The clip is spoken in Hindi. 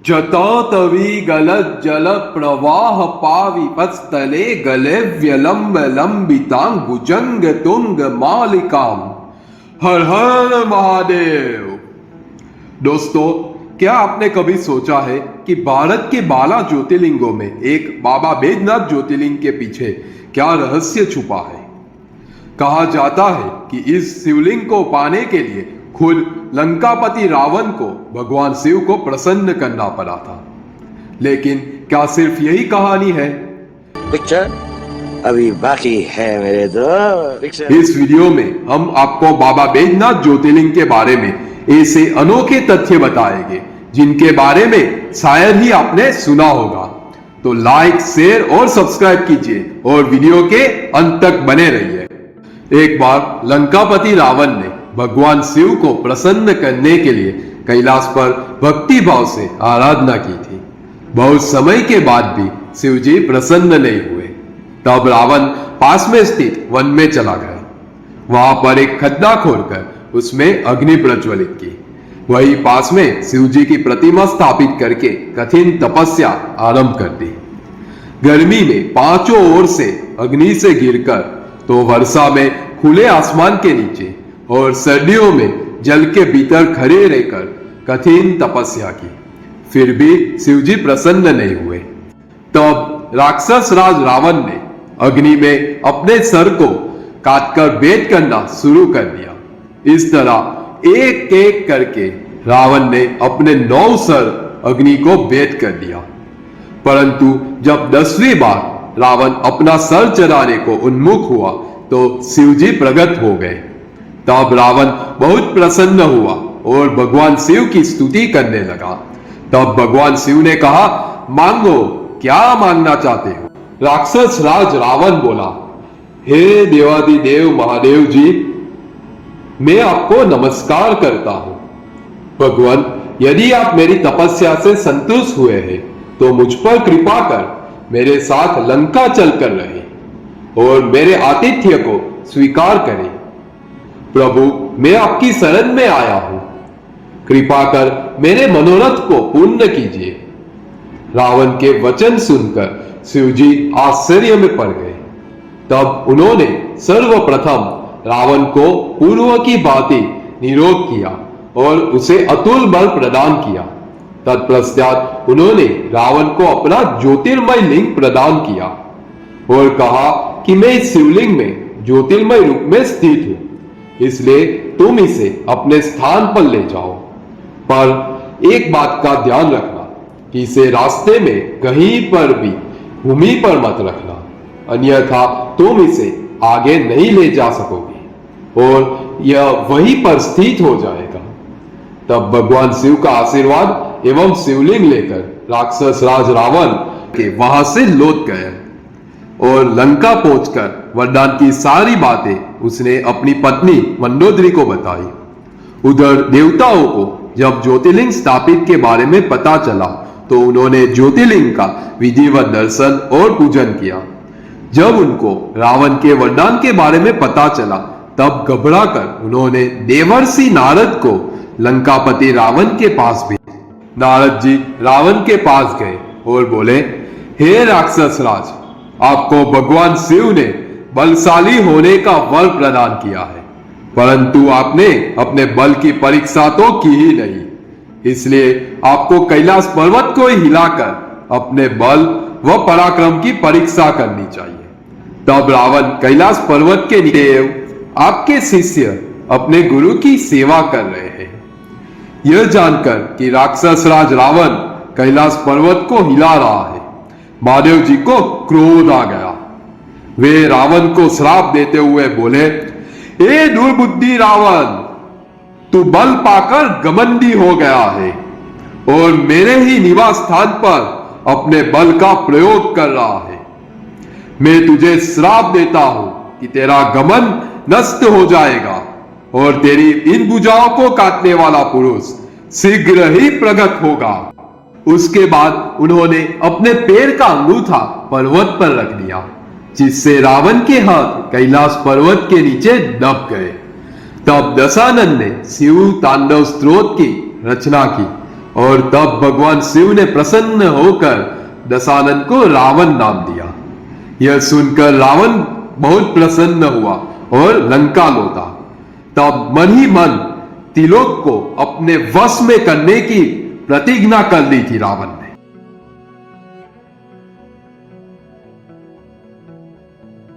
जतो तवी गलत जल प्रवाह पावी पस्तले गले व्यलंब लंबितांग भुजंग तुंग मालिकाम। हर हर महादेव। दोस्तों, क्या आपने कभी सोचा है कि भारत के 12 ज्योतिर्लिंगों में एक बाबा बैजनाथ ज्योतिर्लिंग के पीछे क्या रहस्य छुपा है। कहा जाता है कि इस शिवलिंग को पाने के लिए खुद लंकापति रावण को भगवान शिव को प्रसन्न करना पड़ा था। लेकिन क्या सिर्फ यही कहानी है? पिक्चर अभी बाकी है मेरे दोस्त। इस वीडियो में हम आपको बाबा बैजनाथ ज्योतिर्लिंग के बारे में ऐसे अनोखे तथ्य बताएंगे जिनके बारे में शायद ही आपने सुना होगा। तो लाइक, शेयर और सब्सक्राइब कीजिए और वीडियो के अंत तक बने रहिए। एक बार लंकापति रावण ने भगवान शिव को प्रसन्न करने के लिए कैलाश पर भक्ति भाव से आराधना की थी। बहुत समय के बाद भी शिव जी प्रसन्न नहीं हुए। तब रावण पास में स्थित वन में चला गया। वहां पर एक खड्डा खोदकर उसमें अग्नि प्रज्वलित की। वही पास में शिव जी की प्रतिमा स्थापित करके कठिन तपस्या आरंभ कर दी। गर्मी में पांचों ओर से अग्नि से गिरकर तो वर्षा में खुले आसमान के नीचे और सर्दियों में जल के भीतर खड़े रहकर कठिन तपस्या की। फिर भी शिवजी प्रसन्न नहीं हुए। तब राक्षस राज रावण ने अग्नि में अपने सर को काटकर भेद करना शुरू कर दिया। इस तरह एक एक करके रावण ने अपने 9 सर अग्नि को भेद कर दिया। परंतु जब 10वीं बार रावण अपना सर चढ़ाने को उन्मुख हुआ तो शिवजी प्रकट हो गए। तब रावण बहुत प्रसन्न हुआ और भगवान शिव की स्तुति करने लगा। तब भगवान शिव ने कहा, मांगो, क्या मांगना चाहते हो? राक्षस राज रावण बोला, हे देवादिदेव महादेव जी, मैं आपको नमस्कार करता हूं। भगवान, यदि आप मेरी तपस्या से संतुष्ट हुए हैं तो मुझ पर कृपा कर मेरे साथ लंका चलकर रहे और मेरे आतिथ्य को स्वीकार करें। प्रभु, मैं आपकी शरण में आया हूं, कृपा कर मेरे मनोरथ को पूर्ण कीजिए। रावण के वचन सुनकर शिवजी आश्चर्य में पड़ गए। तब उन्होंने सर्वप्रथम रावण को पूर्व की भांति निरोध किया और उसे अतुल बल प्रदान किया। तत्पश्चात उन्होंने रावण को अपना ज्योतिर्मय लिंग प्रदान किया और कहा कि मैं इस शिवलिंग में ज्योतिर्मय रूप में स्थित हूं, इसलिए तुम इसे अपने स्थान पर ले जाओ। पर एक बात का ध्यान रखना कि इसे रास्ते में कहीं पर भी भूमि पर मत रखना, अन्यथा तुम इसे आगे नहीं ले जा सकोगे और यह वहीं पर स्थित हो जाएगा। तब भगवान शिव का आशीर्वाद एवं शिवलिंग लेकर राक्षस राज रावण के वहां से लौट गए और लंका पहुंचकर वरदान की सारी बातें उसने अपनी पत्नी मंदोदरी को बताई। उधर देवताओं को जब ज्योतिर्लिंग स्थापित के बारे में पता चला तो उन्होंने ज्योतिर्लिंग का विधिवत दर्शन और पूजन किया। जब उनको रावण के वरदान के बारे में पता चला तब घबराकर उन्होंने देवर्षि नारद को लंकापति रावण के पास भेजा। नारद जी रावण के पास गए और बोले, हे राक्षस राज, आपको भगवान शिव ने बलशाली होने का वर प्रदान किया है, परंतु आपने अपने बल की परीक्षा तो की ही नहीं, इसलिए आपको कैलाश पर्वत को ही हिलाकर अपने बल व पराक्रम की परीक्षा करनी चाहिए। तब रावण कैलाश पर्वत के देव आपके शिष्य अपने गुरु की सेवा कर रहे हैं। यह जानकर कि राक्षस राज रावण कैलाश पर्वत को हिला रहा है, महादेव जी को क्रोध आ गया। वे रावण को श्राप देते हुए बोले, ए दुर्बुद्धि रावण, तू बल पाकर घमंडी हो गया है और मेरे ही निवास स्थान पर अपने बल का प्रयोग कर रहा है। मैं तुझे श्राप देता हूं कि तेरा घमंड नष्ट हो जाएगा और तेरी इन भुजाओं को काटने वाला पुरुष शीघ्र ही प्रकट होगा। उसके बाद उन्होंने अपने पैर का अंगूठा पर्वत पर रख दिया, जिससे रावण के हाथ कैलाश पर्वत के नीचे दब गए। तब दशानन ने शिव तांडव स्तोत्र की रचना की और तब भगवान शिव ने प्रसन्न होकर दशानन को रावण नाम दिया। यह सुनकर रावण बहुत प्रसन्न हुआ और लंका लौटा। तब मन ही मन त्रिलोक को अपने वश में करने की प्रतिज्ञा कर ली थी रावण ने।